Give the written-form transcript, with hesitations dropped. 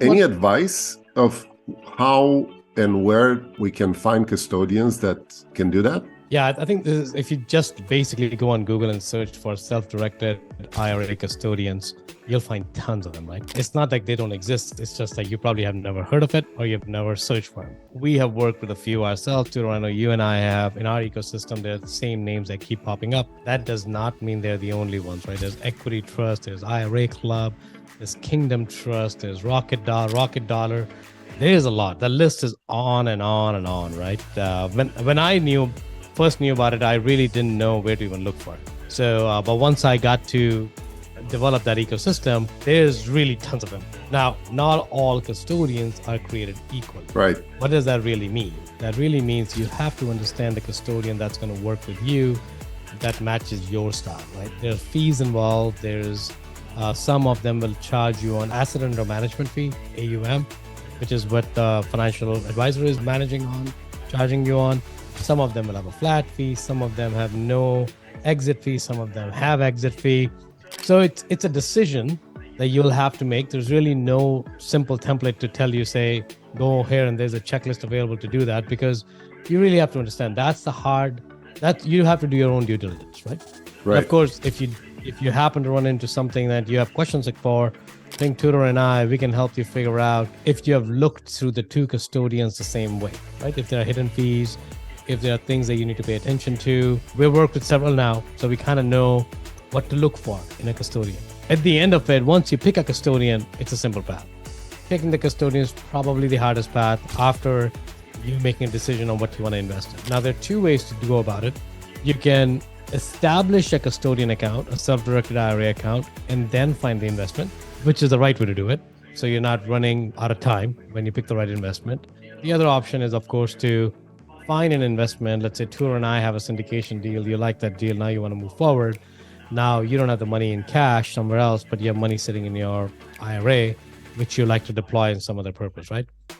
Any advice of how and where we can find custodians that can do that? Yeah, I think this is, if you just basically go on Google and search for self-directed IRA custodians, you'll find tons of them, right? It's not like they don't exist. It's just like you probably have never heard of it or you've never searched for them. We have worked with a few ourselves too. I know you and I have in our ecosystem, they're the same names that keep popping up. That does not mean they're the only ones, right? There's Equity Trust, there's IRA Club, there's Kingdom Trust, there's Rocket Dollar. There's a lot. The list is on and on and on, right? When I first knew about it, I really didn't know where to even look for it. So, but once I got to develop that ecosystem, there's really tons of them. Now, not all custodians are created equal. Right. What does that really mean? That really means you have to understand the custodian that's going to work with you, that matches your style, right? There's fees involved. There's some of them will charge you on asset under management fee, AUM, which is what the financial advisor is charging you on. Some of them will have a flat fee. Some of them have no exit fee. Some of them have exit fee. So it's a decision that you'll have to make. There's really no simple template to tell you, say, go here and there's a checklist available to do that, because you really have to understand that you have to do your own due diligence, right? Right. And of course, if you happen to run into something that you have questions for, I think Tudor and I, we can help you figure out if you have looked through the two custodians the same way, right? If there are hidden fees, if there are things that you need to pay attention to. We've worked with several now, so we kind of know what to look for in a custodian. At the end of it, once you pick a custodian, it's a simple path. Picking the custodian is probably the hardest path after you making a decision on what you want to invest in. Now, there are two ways to go about it. You can establish a custodian account, a self-directed IRA account, and then find the investment, which is the right way to do it. So you're not running out of time when you pick the right investment. The other option is, of course, to find an investment. Let's say Tudor and I have a syndication deal. You like that deal. Now you want to move forward. Now you don't have the money in cash somewhere else, but you have money sitting in your IRA, which you like to deploy in some other purpose, right?